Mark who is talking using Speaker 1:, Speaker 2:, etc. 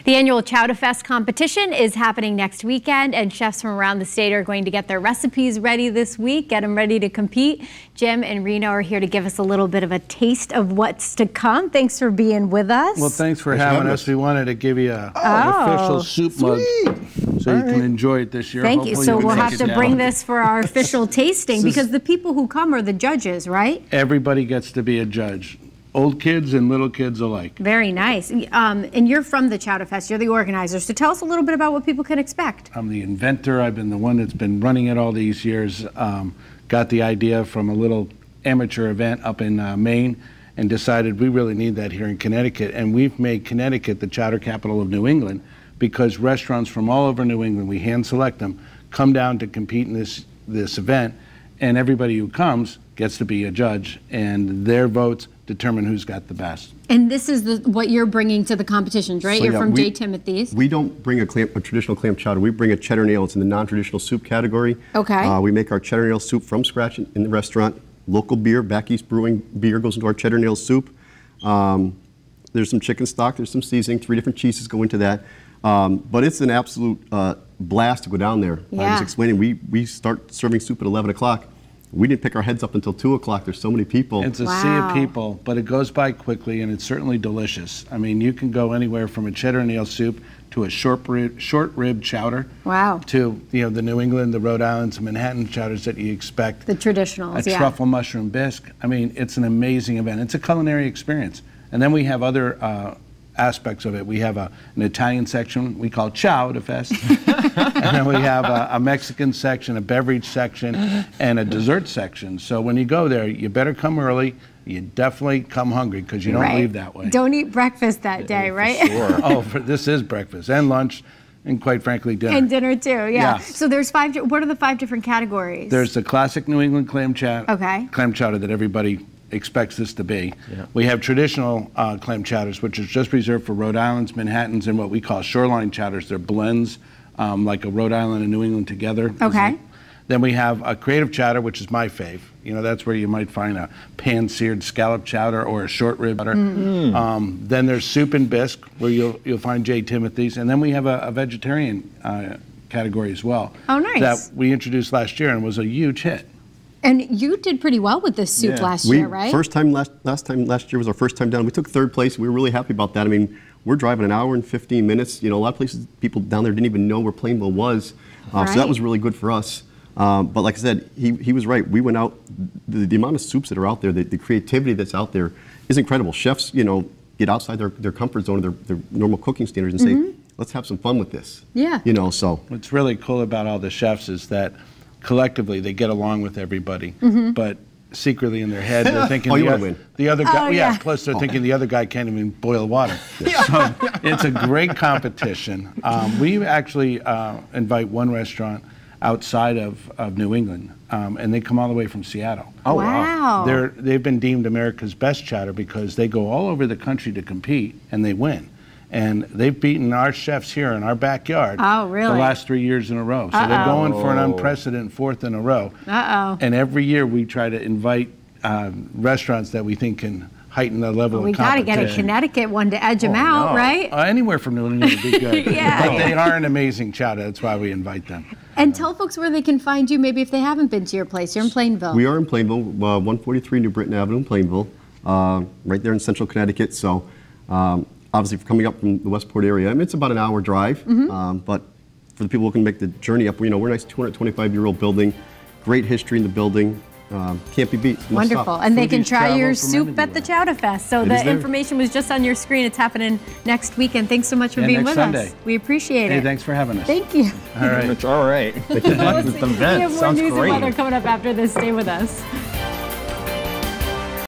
Speaker 1: The annual Chowdafest competition is happening next weekend, and chefs from around the state are going to get their recipes ready this week, get them ready to compete. Jim and Reno are here to give us a little bit of a taste of what's to come. Thanks for being with us.
Speaker 2: Well, thanks for having us. We wanted to give you an official soup mug so you can enjoy it this year.
Speaker 1: Thank you. So we'll have to bring this for our official tasting because the people who come are the judges, right?
Speaker 2: Everybody gets to be a judge. Old kids and little kids alike.
Speaker 1: Very nice. And you're from the Chowdafest, you're the organizer, so tell us a little bit about what people can expect.
Speaker 2: I'm the inventor. I've been the one that's been running it all these years. Got the idea from a little amateur event up in Maine and decided we really need that here in Connecticut. And we've made Connecticut the chowder capital of New England because restaurants from all over New England, we hand select them, come down to compete in this event, and everybody who comes gets to be a judge, and their votes determine who's got the best.
Speaker 1: And this is what you're bringing to the competitions, right?
Speaker 3: So,
Speaker 1: you're from J. Timothy's.
Speaker 3: We don't bring a traditional clam chowder. We bring a cheddar nail. It's in the non-traditional soup category.
Speaker 1: Okay.
Speaker 3: We make our cheddar nail soup from scratch in the restaurant. Local beer, Back East Brewing beer goes into our cheddar nail soup. There's some chicken stock, there's some seasoning, 3 different cheeses go into that. But it's an absolute blast to go down there.
Speaker 1: Yeah.
Speaker 3: I was explaining, we start serving soup at 11 o'clock. We didn't pick our heads up until 2 o'clock. There's so many people.
Speaker 2: It's a sea of people, but it goes by quickly, and it's certainly delicious. I mean, you can go anywhere from a cheddar nail soup to a short rib chowder.
Speaker 1: Wow.
Speaker 2: To the New England, the Rhode Island, some Manhattan chowders that you expect.
Speaker 1: The traditionals,
Speaker 2: a truffle mushroom bisque. I mean, it's an amazing event. It's a culinary experience. And then we have other aspects of it. We have an Italian section we call Chowdafest, and then we have a Mexican section, a beverage section, and a dessert section. So when you go there, you better come early. You definitely come hungry because you don't leave that way.
Speaker 1: Don't eat breakfast that day, right?
Speaker 2: Sure. This is breakfast and lunch, and quite frankly, dinner.
Speaker 1: And dinner too, yeah. So there's 5. What are the 5 different categories?
Speaker 2: There's the classic New England clam chowder.
Speaker 1: Okay.
Speaker 2: Clam chowder that everybody expects this to be. Yeah. We have traditional clam chowders, which is just reserved for Rhode Islands, Manhattans, and what we call shoreline chowders. They're blends, like a Rhode Island and New England together.
Speaker 1: Okay.
Speaker 2: Then we have a creative chowder, which is my fave. That's where you might find a pan-seared scallop chowder or a short rib chowder. Then there's soup and bisque, where you'll find J. Timothy's, and then we have a vegetarian category as well.
Speaker 1: Oh, nice.
Speaker 2: That we introduced last year and was a huge hit.
Speaker 1: And you did pretty well with this soup last year, right?
Speaker 3: Last year was our first time down. We took 3rd place. We were really happy about that. I mean, we're driving an hour and 15 minutes. A lot of places, people down there didn't even know where Plainville was. So that was really good for us. But like I said, he was right. We went out, the amount of soups that are out there, the creativity that's out there is incredible. Chefs, get outside their comfort zone, their normal cooking standards and say, let's have some fun with this.
Speaker 1: Yeah.
Speaker 3: So.
Speaker 2: What's really cool about all the chefs is that collectively they get along with everybody, but secretly in their head they're thinking the other guy, plus they're thinking the other guy can't even boil water. So it's a great competition. We actually invite one restaurant outside of New England, and they come all the way from Seattle.
Speaker 1: Oh, wow.
Speaker 2: They've been deemed America's best chowder because they go all over the country to compete, and they win. And they've beaten our chefs here in our backyard the last 3 years in a row. So they're going for an unprecedented 4th in a row. And every year we try to invite restaurants that we think can heighten the level of competition.
Speaker 1: We got to get a Connecticut one to edge them out, right?
Speaker 2: Anywhere from New England would be good. But they are an amazing chowder. That's why we invite them.
Speaker 1: And tell folks where they can find you, maybe if they haven't been to your place. You're in Plainville.
Speaker 3: We are in Plainville, 143 New Britain Avenue in Plainville, right there in central Connecticut. So obviously, for coming up from the Westport area, I mean, it's about an hour drive, but for the people who can make the journey up, we're a nice 225-year-old building, great history in the building, can't be beat.
Speaker 1: Wonderful, and they can try your soup at the Chowdafest. So the information was just on your screen. It's happening next weekend. Thanks so much for being with us. We appreciate it.
Speaker 2: Hey, thanks for having us.
Speaker 1: Thank you.
Speaker 2: All right.
Speaker 4: It's all right. Good luck with the event.
Speaker 1: We have more news and weather coming up after this. Stay with us.